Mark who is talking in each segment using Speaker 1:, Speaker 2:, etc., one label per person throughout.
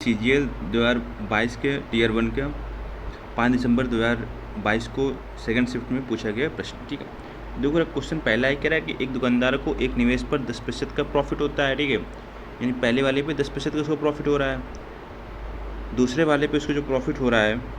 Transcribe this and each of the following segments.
Speaker 1: CGL 2022 के Tier 1 का 5 दिसंबर 2022 को सेकंड शिफ्ट में पूछा गया प्रश्न। ठीक है, देखो क्वेश्चन पहला है, कह रहा है कि एक दुकानदार को एक निवेश पर 10% का प्रॉफिट होता है। ठीक है, यानी पहले वाले पे 10% का उसको प्रॉफिट हो रहा है, दूसरे वाले पे उसको जो प्रॉफिट हो रहा है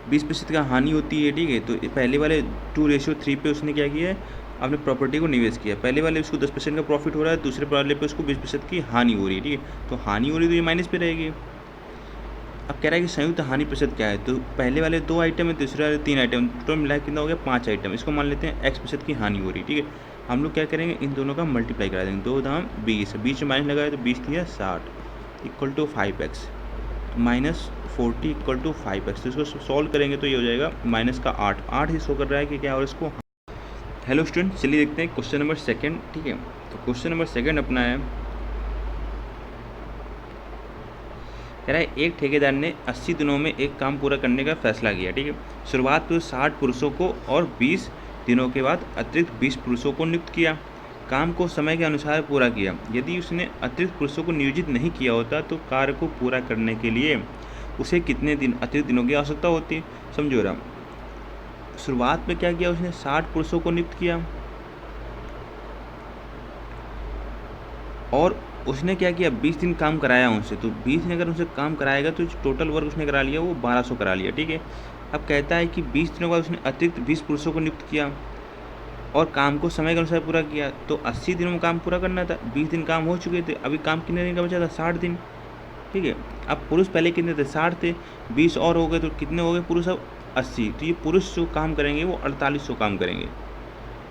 Speaker 1: 20% का हानि होती है। ठीक है, तो पहले वाले 2:3 पे उसने क्या किया है, आपने प्रॉपर्टी को निवेश किया। पहले वाले उसको 10% का प्रॉफिट हो रहा है, दूसरे वाले पे उसको 20% की हानि हो रही है। ठीक है, तो हानि हो रही है तो ये माइनस पे रहेगी। अब कह रहा है कि संयुक्त हानि प्रतिशत क्या है, तो पहले वाले 2 आइटम है, दूसरे वाले 3 आइटम, टोटल मिला कितना हो गया 5 आइटम। इसको मान लेते हैं x% की हानि हो रही है। ठीक है, हम लोग क्या करेंगे, इन दोनों का मल्टीप्लाई करा देंगे। 2 दाम 20, बीच में माइनस लगाए तो 20 दिया 60 equal to 5x minus 40 equal to 5x। तो इसको सॉल्व करेंगे तो ये हो जाएगा माइनस का 8 ही शो कर रहा है कि क्या, और इसको। हेलो स्टूडेंट, चलिए देखते हैं क्वेश्चन नंबर सेकंड। ठीक है, तो क्वेश्चन नंबर सेकंड अपना है, कह रहा है एक ठेकेदार ने 80 दिनों में एक काम पूरा करने का फैसला किया। ठीक है, शुरुआत में 60 पुरुषों को और 20 दिनों के बाद अतिरिक्त 20 पुरुषों को नियुक्त किया। काम को समय के अनुसार पूरा किया। यदि उसने अतिरिक्त पुरुषों को नियोजित नहीं किया होता तो कार्य को पूरा करने के लिए उसे कितने दिन अतिरिक्त दिनों की आवश्यकता होती। समझो रहा, शुरुआत में क्या किया उसने, 60 पुरुषों को नियुक्त किया, और उसने क्या किया, 20 दिन काम कराया उनसे। तो 20 दिन अगर उनसे काम कराएगा तो टोटल वर्क उसने करा लिया वो 1200 करा लिया। ठीक है, अब कहता है कि 20 दिनों बाद उसने अतिरिक्त 20 पुरुषों को नियुक्त किया और काम को समय के अनुसार पूरा किया। तो 80 दिनों में काम पूरा करना था, 20 दिन काम हो चुके थे, अभी काम कितने दिन का बचा था, 60 दिन। ठीक है, अब पुरुष पहले कितने थे, 60 थे, 20 और हो गए तो कितने हो गए पुरुष, अब 80। तो ये पुरुष जो काम करेंगे वो 4800 काम करेंगे।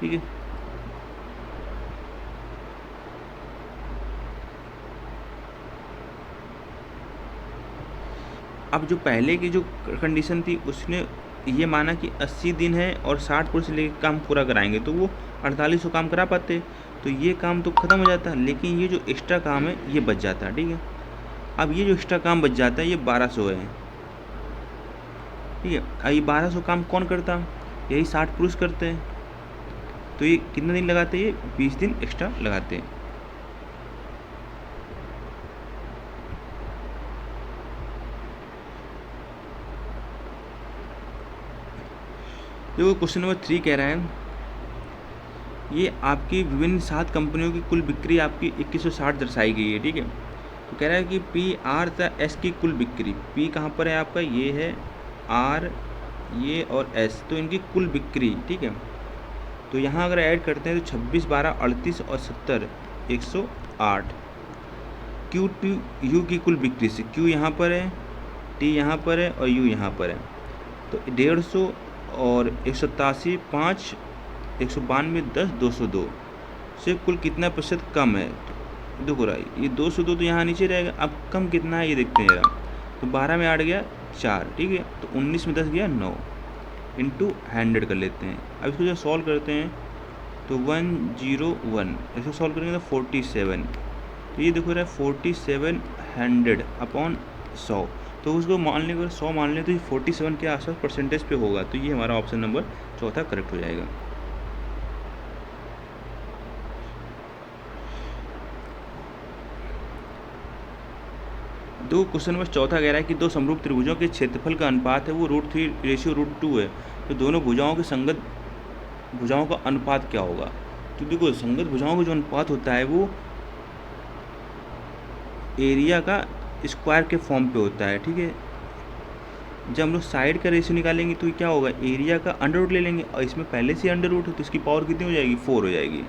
Speaker 1: ठीक है, अब जो पहले की जो कंडीशन थी उसने ये माना कि 80 दिन है और 60 पुरुष लेकर काम पूरा कराएंगे तो वो 4800 काम करा पाते, तो ये काम तो ख़त्म हो जाता, लेकिन ये जो एक्स्ट्रा काम है ये बच जाता है। ठीक है, अब ये जो एक्स्ट्रा काम बच जाता है ये 1200 है। ठीक है, अब ये 1200 काम कौन करता, यही 60 पुरुष करते हैं, तो ये कितने दिन लगाते हैं, ये 20 दिन एक्स्ट्रा लगाते हैं। जो क्वेश्चन नंबर 3 कह रहा है, ये आपकी विभिन्न 7 कंपनियों की कुल बिक्री आपकी 2160 दर्शाई गई है। ठीक है, तो कह रहा है कि PR तथा S की कुल बिक्री, P कहाँ पर है आपका, ये है R, ये और S, तो इनकी कुल बिक्री। ठीक है, तो यहाँ अगर ऐड करते हैं तो 26, 12, 38 और 70 108। Q की कुल बिक्री से, Q यहाँ पर है, T यहाँ पर है और U यहाँ पर है, तो 150 और 187, 5, 192, 10, 202 से कुल कितना प्रतिशत कम है। देखो रहा ये 202 तो यहाँ नीचे रहेगा, अब कम कितना है ये देखते हैं जरा, तो 12 में 8 गया 4। ठीक है, तो 19 में 10 गया 9 इंटू 100 कर लेते हैं। अब इसको जब सॉल्व करते हैं तो 101, इसको सॉल्व करेंगे तो 47, तो ये देखो रहा है 4700 अपॉन 100, तो उसको मान लें, अगर 100 मान लें तो ये 47 के आसपास परसेंटेज पे होगा, तो ये हमारा ऑप्शन नंबर चौथा करेक्ट हो जाएगा। दो क्वेश्चन नंबर चौथा कह रहा है कि दो समरूप त्रिभुजों के क्षेत्रफल का अनुपात है वो √3:√2 है, तो दोनों भुजाओं के संगत भुजाओं का अनुपात क्या होगा। तो देखो संगत भुजाओं का जो अनुपात होता है वो एरिया का स्क्वायर के फॉर्म पे होता है। ठीक है, जब हम लोग साइड का रेशियो निकालेंगे तो क्या होगा, एरिया का अंडर रूट ले लेंगे, और इसमें पहले से अंडर रूट है तो इसकी पावर कितनी हो जाएगी, 4 हो जाएगी।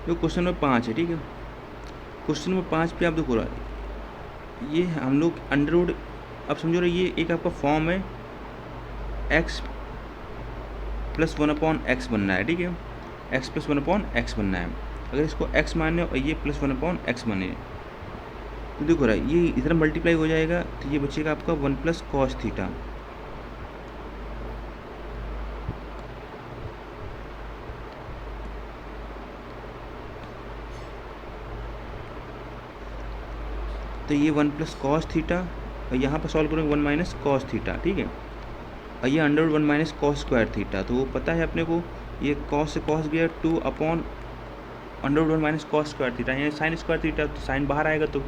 Speaker 1: जो क्वेश्चन नंबर 5 है। ठीक है, क्वेश्चन नंबर 5 पे आप देखो रहा ये हम लोग अंडर रूट, अब समझो रहे ये एक आपका फॉर्म है, x + 1/x बनना है। ठीक है, x + 1/x बनना है, अगर इसको x माने और ये + 1/x बने तो देखो रहा ये इधर मल्टीप्लाई हो जाएगा, तो ये बचेगा आपका 1 + cos थीटा। तो ये 1 प्लस कॉस थीटा, और यहाँ पर सॉल्व करोगे 1 माइनस कॉस थीटा, ठीक है। और ये under 1 minus cos square theta, तो वो पता है अपने को, ये कॉस से कॉस गया 2 upon under 1 minus cos square theta, यानी साइन स्क्वायर थीटा, तो साइन बाहर आएगा तो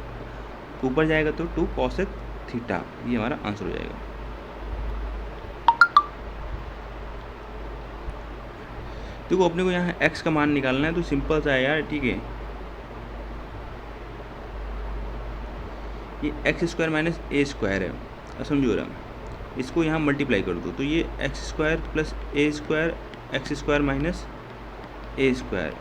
Speaker 1: ऊपर जाएगा तो 2 कॉसेक थीटा, ये हमारा आंसर हो जाएगा। देखो अपने को यहाँ x का मान निकालना है, तो सिंपल सा है यार, ठीक है। ये x square minus a square है, अब समझो रहा, इसको यहाँ मल्टीप्लाई कर दो, तो ये x square plus a square x square minus a square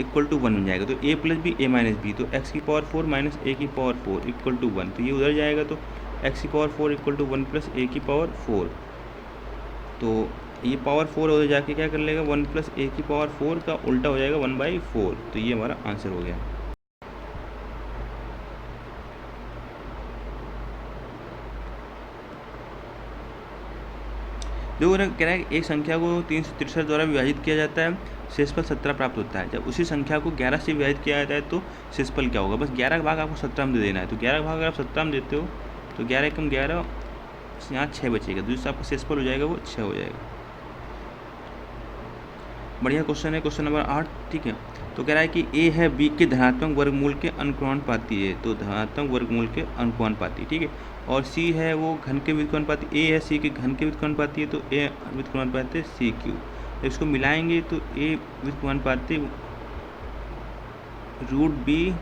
Speaker 1: equal to 1 बन जाएगा। तो a plus b a minus B, तो x की पावर 4 माइनस ए की पावर 4 इक्वल टू 1, तो ये उधर जाएगा, तो x की पावर 4 इक्वल टू 1 प्लस ए की पावर 4, तो ये पावर 4 उधर जाके क्या कर लेगा, 1 प्लस ए की पावर 4 का उल्टा हो जाएगा 1/4, तो ये हमारा आंसर हो गया। देखो ना, कह रहा है एक संख्या को 363 द्वारा विभाजित किया जाता है, शेषफल 17 प्राप्त होता है। जब उसी संख्या को 11 से विभाजित किया जाता है तो शेषफल क्या होगा, बस 11 का भाग आपको 17 में दे देना है। तो 11 का भाग अगर आप 17 में देते हो तो 11 एकम 11, यहाँ 6 बचेगा, तो जिससे आपका शेषफल हो जाएगा वो 6 हो जाएगा। बढ़िया क्वेश्चन है, क्वेश्चन नंबर 8, ठीक है। तो कह रहा है कि ए है बी के धनात्मक वर्गमूल के अनुपाती है, तो धनात्मक वर्गमूल के अनुपाती, ठीक है। और सी है वो घन के व्युत्क्रमानुपाती, ए है सी के घन के व्युत्क्रमानुपाती है, तो ए व्युत्क्रमानुपाती है सी क्यूब। इसको मिलाएंगे तो ए व्युत्क्रमानुपाती रूट बी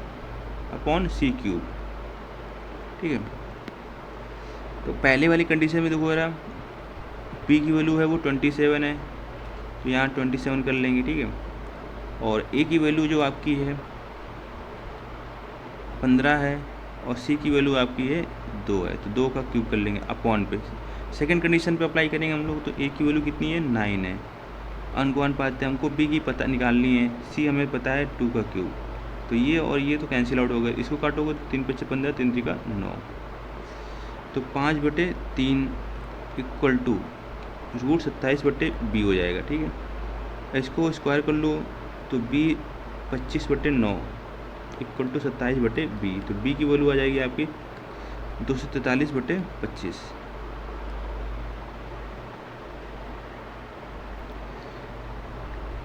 Speaker 1: अपॉन सी क्यूब, ठीक है। तो पहले वाली कंडीशन में देखो जरा, बी की वैल्यू है वो 27 है, तो यहाँ 27 कर लेंगे, ठीक है। और ए की वैल्यू जो आपकी है 15 है, और सी की वैल्यू आपकी है 2 है, तो 2 का क्यूब कर लेंगे अपॉन पे। सेकंड कंडीशन पे अप्लाई करेंगे हम लोग, तो ए की वैल्यू कितनी है 9 है, अनुपात हमको बी की पता निकालनी है, सी हमें पता है 2 का क्यूब, तो ये और ये तो कैंसिल आउट हो गए, इसको काटोगे तो 3 × 5 = 15, 3 × 3 = 9, तो 5/3 इक्वल टू रूट 27/b हो जाएगा, ठीक है। इसको स्क्वायर कर लो तो b 25/9 इक्वल टू 27/b, तो b की वैल्यू आ जाएगी आपकी 243/25।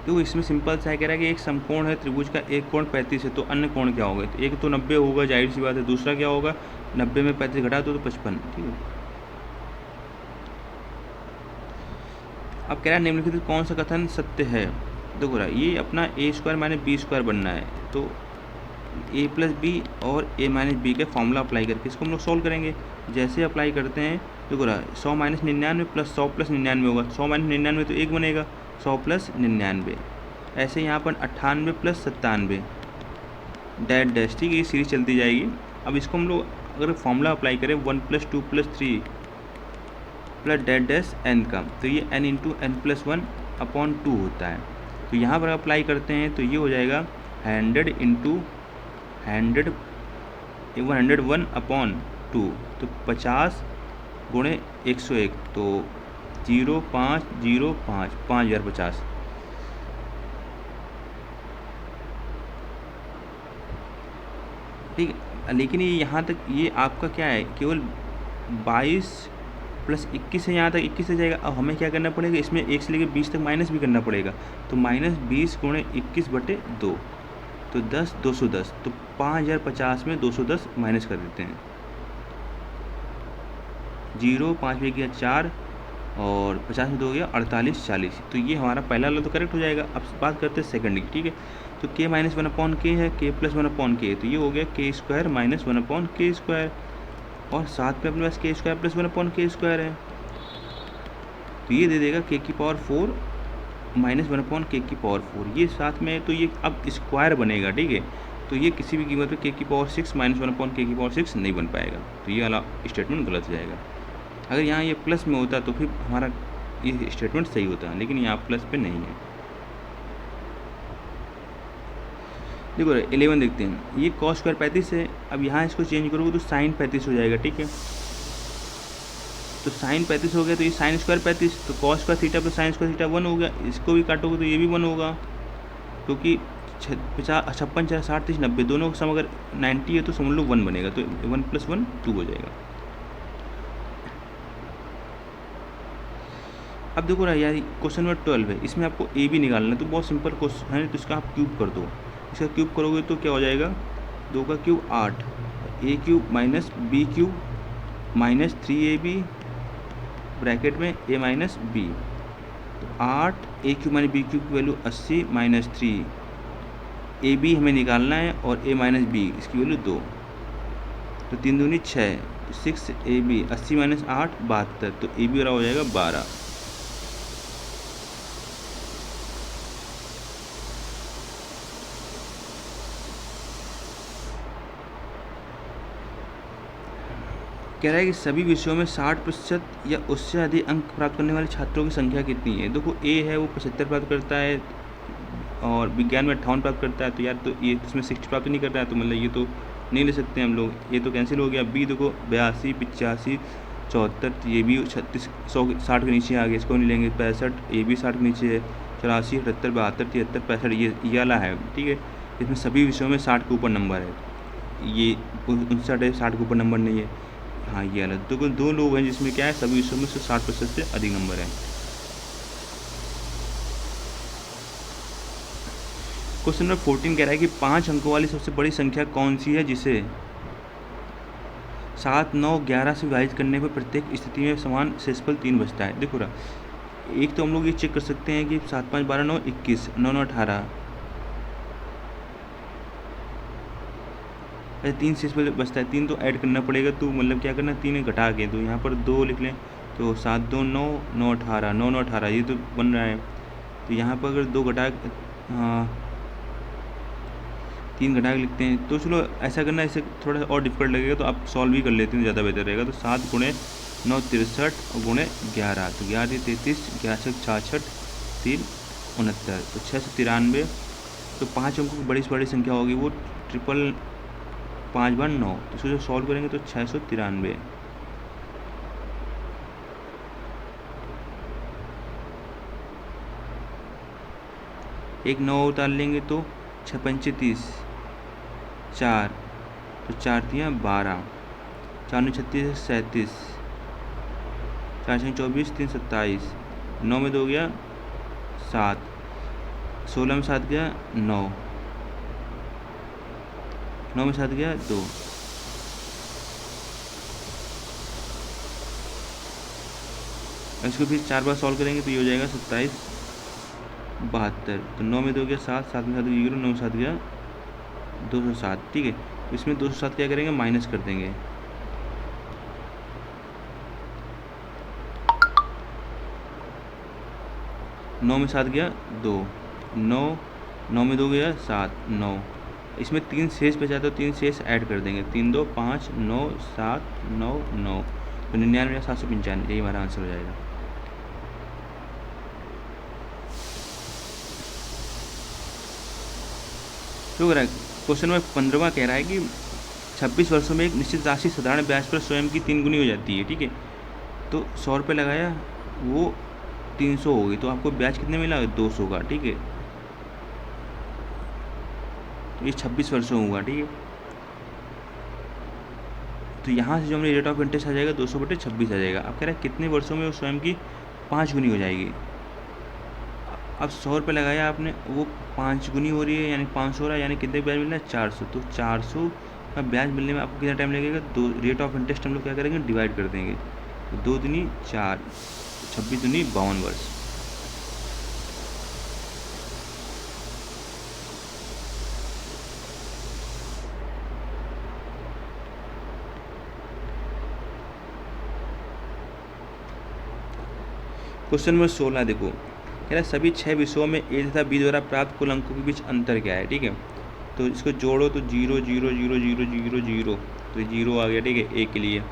Speaker 1: तो इसमें सिंपल सा कह रहा है कि एक समकोण है, त्रिभुज का एक कोण 35 है, तो अन्य कोण क्या होगा, तो एक तो 90 होगा, जाहिर सी बात है। दूसरा क्या होगा, 90 में 35 घटा दो तो 55, ठीक है। अब कह रहा है निम्नलिखित कौन सा कथन सत्य है। देखो रहा ये अपना a square minus b square बनना है, तो a प्लस बी और a माइनस बी का फॉर्मूला अप्लाई करके इसको हम लोग सॉल्व करेंगे। जैसे अप्लाई करते हैं, देखो रहा 100 - 99 प्लस 100 + 99 होगा, 100 - 99 तो 1 बनेगा, 100 + 99। ऐसे यहाँ पर 98 + 97 डैश डैश, ठीक है, ये सीरीज चलती जाएगी। अब इसको हम लोग अगर फॉर्मूला अप्लाई करें 1 + 2 + 3 प्लस डैश डैश n का, तो ये n × n+1/2 होता है। तो यहाँ पर अप्लाई करते हैं तो ये हो जाएगा 100 × 100 101/2, तो 50 × 101, तो 0505 5050। ठीक है, लेकिन ये यहाँ तक ये आपका क्या है, केवल 22 + 21 है, यहाँ तक 21 से जाएगा। अब हमें क्या करना पड़ेगा, इसमें 1 से लेकर 20 तक माइनस भी करना पड़ेगा, तो -20 × 21/2, तो 10 210, तो 5050 में 210 माइनस कर देते हैं। 0 5 में गया 4 और 50 में 2 गया 48 40, तो ये हमारा पहला वाला तो करेक्ट हो जाएगा। अब बात करते हैं सेकंड की, ठीक है। तो k - 1/k है, k + 1/k, तो ये हो गया k² - 1/k², और साथ में अपने पास k² + 1/k² है, तो ये दे देगा k की पावर 4 - 1/k4, ये साथ में, तो ये अब स्क्वायर बनेगा, ठीक है। तो ये किसी भी कीमत पे k की पावर 6 - 1/k4 नहीं बन पाएगा, तो ये वाला स्टेटमेंट गलत हो जाएगा। अगर यहाँ ये प्लस में होता तो फिर हमारा ये स्टेटमेंट सही होता, लेकिन यहाँ प्लस पे नहीं है। देखो 11 देखते हैं, ये cos² 35 है, अब यहाँ इसको चेंज करोगे तो sin 35 हो जाएगा, ठीक है। तो sin 35 हो गया, तो ये sin² 35, तो cos² θ + sin² θ 1 हो गया, इसको भी काटोगे तो ये भी 1 होगा, क्योंकि 56, 4, 60, 30, 90 दोनों का सम अगर 90 है तो समझ लो 1 बनेगा, तो 1 + 1 2 हो जाएगा। अब देखो ना यार, क्वेश्चन नंबर 12 है, इसमें आपको ए बी निकालना है, तो बहुत सिंपल क्वेश्चन है, तो इसका आप क्यूब कर दो। इसका क्यूब करोगे तो क्या हो जाएगा, 2 का cube 8, A cube minus B cube minus 3ab bracket में a माइनस बी, तो 8 A cube minus B cube की वैल्यू 80 माइनस 3 ए बी हमें निकालना है, और a माइनस बी इसकी वैल्यू 2, तो 3 दूनी 6, 6ab 80 माइनस 8 72, तो ए बी वाला हो जाएगा 12। कह रहा है कि सभी विषयों में 60% या उससे अधिक अंक प्राप्त करने वाले छात्रों की संख्या कितनी है। देखो ए है वो 75 प्राप्त करता है, और विज्ञान में 58 प्राप्त करता है, तो यार तो ये इसमें 60 प्राप्त नहीं कर रहा है, तो मतलब ये तो नहीं ले सकते हम लोग, ये तो कैंसिल हो गया। बी देखो 82, 85, 74, तो ये भी 36, 100, 60 के नीचे आ गया, इसको नहीं लेंगे। 65, ये भी 60 के नीचे है। 84, 78, 72, 73, 65, ये वाला है, ठीक है। इसमें सभी विषयों में 60 के ऊपर नंबर है, ये 59 है, 60 के ऊपर नंबर नहीं है। हाँ ये अलग, तो दो लोग हैं जिसमें क्या है सभी विषयों में से 60% से अधिक नंबर है। क्वेश्चन नंबर 14 कह रहा है कि 5 अंकों वाली सबसे बड़ी संख्या कौन सी है जिसे 7, 9, 11 से विभाजित करने पर प्रत्येक स्थिति में समान शेषफल 3 बचता है। देखो ना, एक तो हम लोग ये चेक कर सकते हैं कि 7, 5, 12, 9, 21, 9, 9, 18, 3 शेषफल बचता है, 3 तो ऐड करना पड़ेगा, तो मतलब क्या करना, 3 घटा के, तो यहाँ पर 2 लिख लें, तो 7, 2, 9, 9, 18, 9, 9, 18 ये तो बन रहा है। तो यहाँ पर अगर 2 घटा 3 घटा के लिखते हैं, तो चलो ऐसा करना, ऐसे थोड़ा और डिफिकल्ट लगेगा, तो आप सॉल्व भी कर लेते हैं, ज़्यादा बेहतर रहेगा। तो 7 गुणे 9 63 और गुणे 11, तो 11 33, 11 66, 3 69, तो 693। तो 5 अंकों की बड़ी से बड़ी संख्या होगी वो 5 बार 9, तो इसको जो सॉल्व करेंगे तो 693। एक 9 उतार लेंगे तो 6 पंचे 30, 4, तो 4 दिया 12, 4 9 36, 37, 4 6 24, 3 27, 9 में 2 गया 7, 16 में 7 गया 9, 9 में 7 गया 2, इसको फिर 4 बार सॉल्व करेंगे तो ये हो जाएगा 27, 72, तो 9 में 2 गया 7, 7 में 7 गया 9 में 7 गया 207, ठीक है। इसमें 207 क्या करेंगे, माइनस कर देंगे, नौ में 7 गया 2, 9, 9 में 2 गया 7, 9, इसमें 3 शेष बचा, तो 3 शेष ऐड कर देंगे, 3 2 5, 9 7 9 9, तो 99,795, यही हमारा आंसर हो जाएगा। तो क्वेश्चन नंबर 15वां कह रहा है कि 26 वर्षों में एक निश्चित राशि साधारण ब्याज पर स्वयं की 3 गुनी हो जाती है, ठीक है। तो 100 रुपये लगाया, वो 300 हो गई, तो आपको ब्याज कितने मिला, 200 का, ठीक है। तो ये 26 वर्षों होगा, ठीक है। तो यहाँ से जो हमारी रेट ऑफ इंटरेस्ट आ जाएगा 200/26 आ जाएगा। अब कह रहा है कितने वर्षों में वो स्वयं की 5 गुनी हो जाएगी। अब 100 रुपये लगाया आपने, वो 5 गुनी हो रही है, यानी 500 हो रहा है, यानी कितने ब्याज मिल रहा है, 400। तो 400 का ब्याज मिलने में आपको कितना टाइम लगेगा, रेट ऑफ इंटरेस्ट हम लोग क्या करेंगे, डिवाइड कर देंगे, तो 2 दूनी 4, 26 दूनी 52 वर्ष। क्वेश्चन नंबर 16 देखो, कह रहा है सभी 6 विषयों में ए तथा बी द्वारा प्राप्त कुल अंकों के बीच अंतर क्या है, ठीक है। तो इसको जोड़ो तो 0 0 0 0 0 0, तो 0 आ गया, ठीक है, ए के लिए।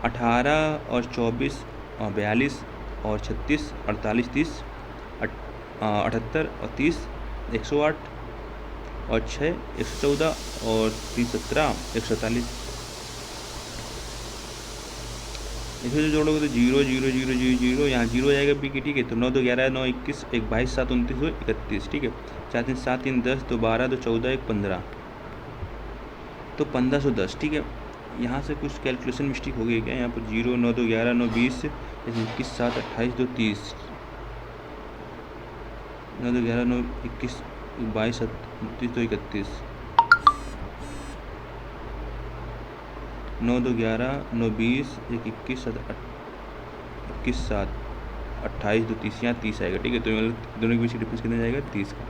Speaker 1: 18 और 24 और 42 और 36, 48, 30, 78 और 30, 108 और 6, 114 और 3 17, 147। इसमें जो जोड़ोगे तो 0 0 0 0 0, यहाँ 0 हो जाएगा बी की, ठीक है। तो 9 2 11 9 21 1 22 7 29 2 31, ठीक है। 4 3 7 3 10 2 12 2 14 1 15, तो 1510, ठीक है। यहाँ से कुछ कैलकुलेशन मिस्टेक हो गई क्या, यहाँ पर 0 9 2 11 9 20 21 7 28 2 30, 9 2 11 9 21 22 29 2 31, 9 2 11 9 20 21 7 21 7 28 2 30, यहाँ 30 आएगा, ठीक है। तो मतलब दोनों के बीच डिफरेंस कितना जाएगा, 30 का।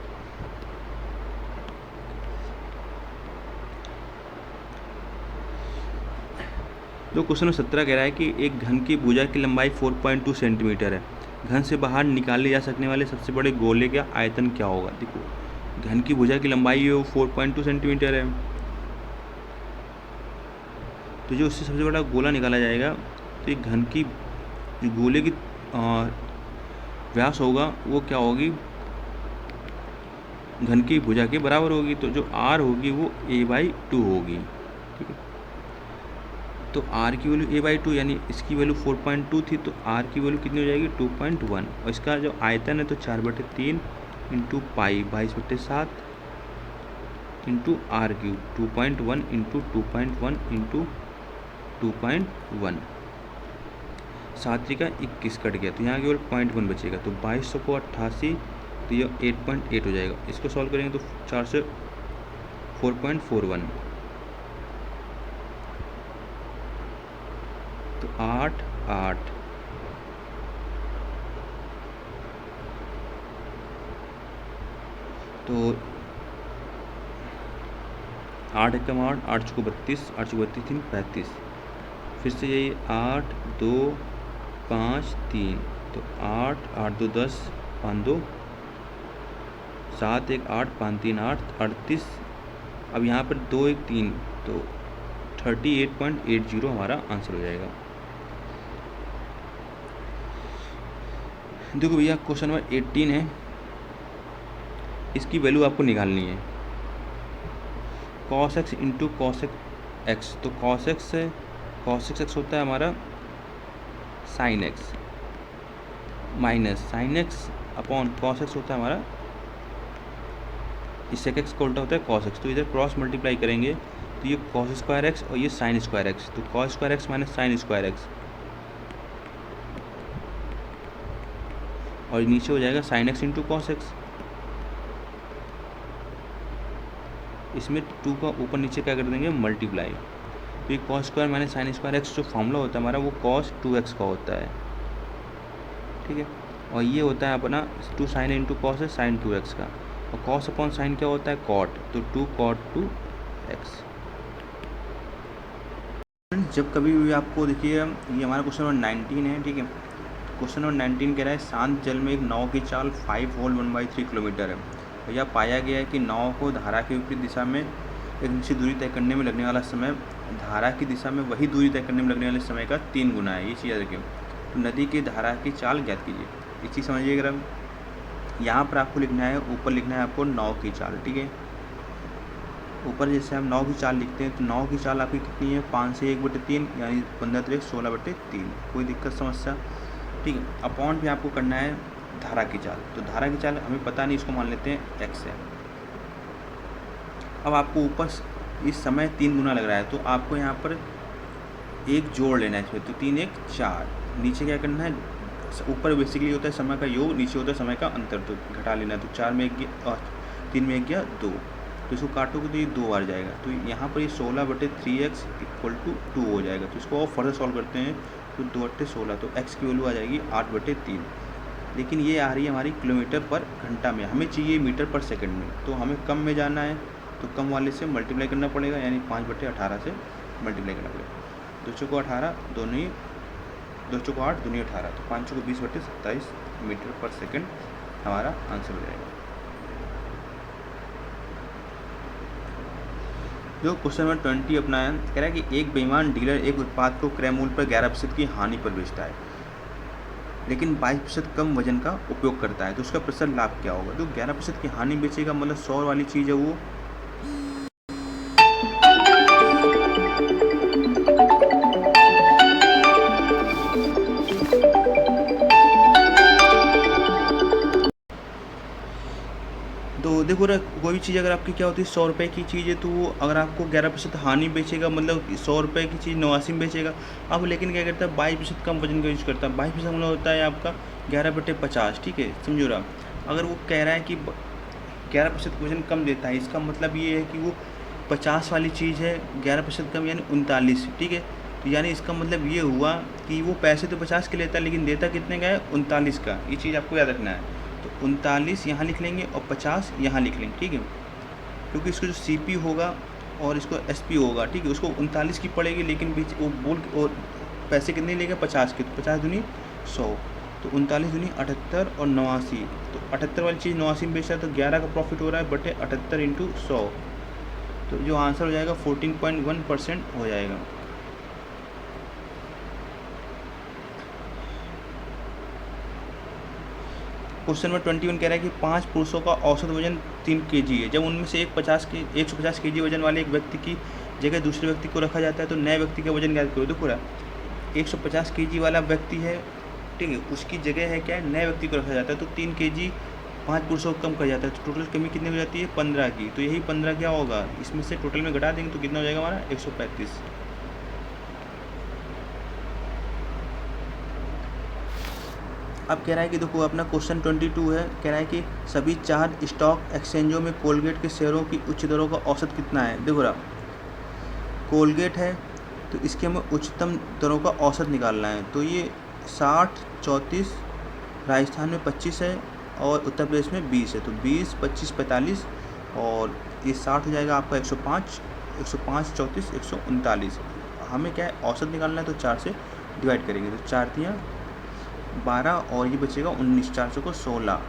Speaker 1: तो क्वेश्चन नंबर 17 कह रहा है कि एक घन की भुजा की लंबाई 4.2 सेंटीमीटर है। घन से बाहर निकाले जा सकने वाले सबसे बड़े गोले का आयतन क्या होगा। देखो घन की भुजा की लंबाई है वो 4.2 सेंटीमीटर है, तो जो उससे सबसे बड़ा गोला निकाला जाएगा तो एक घन की जो गोले की व्यास होगा वो क्या होगी, घन की भुजा के बराबर होगी। तो जो आर होगी वो a/2 होगी, ठीक है। तो r की वैल्यू a/2 यानी इसकी वैल्यू 4.2 थी, तो r की वैल्यू कितनी हो जाएगी 2.1, और इसका जो आयतन है तो 4/3 into pi 22/7 into r cube 2.1 into 2.1 into 2.1, 7 का 21 कट गया, तो यहाँ केवल 0.1 बचेगा। तो 2200 को 88, तो ये 8.8 हो जाएगा। इसको सॉल्व करेंगे तो 4 से 4.41, तो 8 8, तो 8 एकम 8 8 चौको 32 8 चौको 32 3 35, फिर से यही 8 2 5 3, तो 8 8 2 10 5 2 7 1 8 5 3 8 38, अब यहाँ पर 2 1 3, तो 38.80 हमारा आंसर हो जाएगा। देखो भैया क्वेश्चन नंबर 18 है, इसकी वैल्यू आपको निकालनी है। cos x into cos x, तो cos x होता है हमारा sin x minus sin x upon cos x होता है हमारा इस sec x का उल्टा होता है cos x, तो इधर क्रॉस मल्टीप्लाई करेंगे तो ये cos स्क्वायर x और ये sin स्क्वायर x, तो cos square x minus sin square x, और नीचे हो जाएगा sin x into cos x। इसमें 2 का ऊपर नीचे क्या कर देंगे मल्टीप्लाई, तो ये cos square minus sin square x जो फॉर्मूला होता है हमारा वो cos 2x का होता है, ठीक है। और ये होता है अपना 2 sin इंटू कॉस है sin 2x का, और cos अपॉन sin क्या होता है cot, तो 2 cot 2x। जब कभी भी आपको देखिए ये हमारा क्वेश्चन नंबर 19 है, ठीक है। क्वेश्चन नंबर 19 कह रहा है शांत जल में एक नाव की चाल 5 होल 1/3 किलोमीटर है। भैया पाया गया है कि नाव को धारा के विपरीत दिशा में एक निश्चित दूरी तय करने में लगने वाला समय धारा की दिशा में वही दूरी तय करने में लगने वाले समय का 3 गुना है। ये चीज़ याद रखिए। तो नदी की धारा की चाल ज्ञात कीजिए, ये चीज़ समझिए। अगर यहाँ पर आपको लिखना है, ऊपर लिखना है आपको नाव की चाल, ठीक है। ऊपर जैसे हम नाव की चाल लिखते हैं तो नाव की चाल आपकी कितनी है 5 से 1/3 यानी 15 16/3, कोई दिक्कत समस्या, ठीक है। अपॉन भी आपको करना है धारा की चाल, तो धारा की चाल हमें पता नहीं, इसको मान लेते हैं x है। अब आपको ऊपर इस समय 3 गुना लग रहा है तो आपको यहाँ पर एक जोड़ लेना है इसमें, तो 3 1 4, नीचे क्या करना है, ऊपर बेसिकली होता है समय का योग, नीचे होता है समय का अंतर, तो घटा लेना है। तो 4 में 1 गया और 3 में 1 गया 2, तो इसको काटोगे तो ये 2 बार जाएगा, तो यहाँ पर ये 16/3x इक्वल टू 2 हो जाएगा। तो इसको और फर्दर सॉल्व करते हैं तो 2/16, तो x की वैल्यू आ जाएगी 8/3, लेकिन ये आ रही है हमारी किलोमीटर पर घंटा में, हमें चाहिए मीटर पर सेकंड में, तो हमें कम में जाना है तो कम वाले से मल्टीप्लाई करना पड़ेगा, यानी 5/18 से मल्टीप्लाई करना पड़ेगा। 2 चौको 18 दोनों ही 2 चौको 8 दोनों 18, तो 5 चौको 20/27 मीटर पर सेकंड हमारा आंसर हो जाएगा। जो क्वेश्चन नंबर 20 अपना है, कह रहा है कि एक बेईमान डीलर एक उत्पाद को क्रय मूल्य पर 11% की हानि पर बेचता है, लेकिन 22% कम वजन का उपयोग करता है, तो उसका प्रतिशत लाभ क्या होगा। तो 11% की हानि बेचेगा, मतलब 100 वाली चीज़ है वो चीज़ अगर आपकी क्या होती है 100 रुपये की चीज़ है, तो वो अगर आपको 11% हानि बेचेगा, मतलब 100 रुपये की चीज़ 89 में बेचेगा। अब लेकिन क्या करता है 22% कम वजन का यूज़ करता है। 22% मतलब होता है आपका 11/50, ठीक है, समझो रहा। अगर वो कह रहा है कि 11% वजन कम देता है, इसका मतलब ये है कि वो 50 वाली चीज़ है 11% कम यानी 39, ठीक है। तो यानी इसका मतलब ये हुआ कि वो पैसे तो 50 के लेता है लेकिन देता कितने का है 39 का। ये चीज़ आपको याद रखना है। तो 39 यहाँ लिख लेंगे और 50 यहाँ लिख लेंगे, ठीक है, क्योंकि इसको जो CP होगा और इसको SP होगा, ठीक है, उसको 39 की पड़ेगी, लेकिन बीच वो बोल और पैसे कितने लेगा 50 के, तो 50 दूनी 100, तो 39 दूनी 78 और 89, तो 78 वाली चीज़ 89 में बेच रहा है, तो 11 का प्रॉफिट हो रहा है बटे 78 इंटू 100, तो जो आंसर हो जाएगा 14.1% हो जाएगा। क्वेश्चन नंबर 21 कह रहा है कि 5 पुरुषों का औसत वजन 3 kg है। जब उनमें से 150 kg वजन वाले एक व्यक्ति की जगह दूसरे व्यक्ति को रखा जाता है, तो नए व्यक्ति का वजन ज्ञात करो। देखो रहा 150 kg वाला व्यक्ति है, ठीक है, उसकी जगह है क्या है, नए व्यक्ति को रखा जाता है, तो 3 kg 5 पुरुषों को कम कर जाता है, तो टोटल कमी कितनी हो जाती है 15 की। तो यही 15 क्या होगा, इसमें से टोटल में घटा देंगे तो कितना हो जाएगा हमारा 135। अब कह रहा है कि देखो अपना क्वेश्चन 22 है, कह रहा है कि सभी 4 स्टॉक एक्सचेंजों में कोलगेट के शेयरों की उच्च दरों का औसत कितना है। देखो रहा कोलगेट है, तो इसके हमें उच्चतम दरों का औसत निकालना है। तो ये 60, 34, राजस्थान में 25 है और उत्तर प्रदेश में 20 है, तो 20, 25, 45 और ये 60 हो जाएगा आपका 105, 105, 34, 139। हमें क्या है औसत निकालना है, तो 4 से डिवाइड करेंगे, तो 4 तियाँ 12 और ये बचेगा 19, 400 को 16,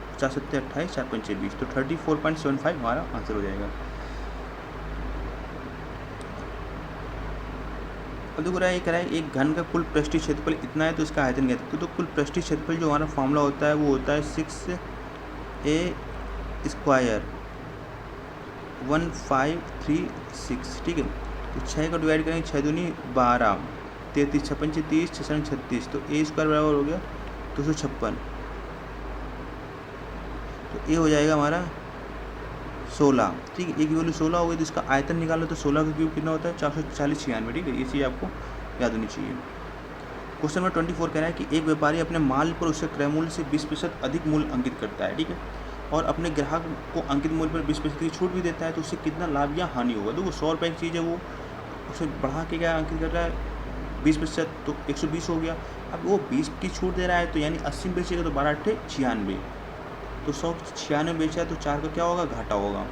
Speaker 1: 50 सत्ते 28, 4 पंचे 20, तो 34.75 हमारा आंसर हो जाएगा। अब देखो रहा है कह रहा है एक घन का कुल पृष्ठीय क्षेत्रफल इतना है, तो इसका आयतन क्या है। तो कुल पृष्ठीय क्षेत्रफल जो हमारा फॉर्मूला होता है वो होता है 6a² 1536, ठीक है। तो 6 को डिवाइड करेंगे, 6 दूनी 12, 33, 6 पंचे 30, 6 36, तो a² बराबर हो गया 256, तो a हो जाएगा हमारा 16, ठीक है, a की वैल्यू 16 हो गई, तो इसका आयतन निकालो, तो 16 का क्यूब कितना होता है 440, 96, ठीक है, ये चीज़ आपको याद होनी चाहिए। क्वेश्चन नंबर 24 कह रहा है कि एक व्यापारी अपने माल पर उसके क्रय मूल्य से 20% अधिक मूल्य अंकित करता है, ठीक है, और अपने ग्राहक को अंकित मूल्य पर 20% की छूट भी देता है, तो उससे कितना लाभ या हानि होगा। देखो 100 रुपये की चीज़ है, वो उसे बढ़ा के क्या अंकित कर रहा है 20%, तो 120 हो गया। अब वो 20 की छूट दे रहा है, तो यानी 80 में बेचेगा, तो 12 8 96, तो 196 बेचा है, तो 4 का क्या होगा घाटा होगा।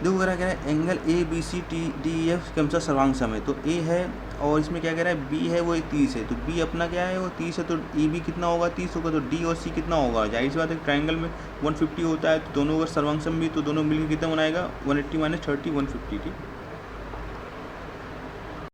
Speaker 1: देखो कह रहा है एंगल ABCDEF के अनुसार सर्वांग सम है, तो A है और इसमें क्या कह रहा है B है वो 30 है, तो B अपना क्या है वो 30 है, तो EB कितना होगा 30 होगा, तो D और C कितना होगा। जाहिर सी बात है ट्रायंगल में 150 होता है, तो दोनों का सर्वांग सम भी, तो दोनों मिलकर कितना बनाएगा 180 - 30 150, ठीक।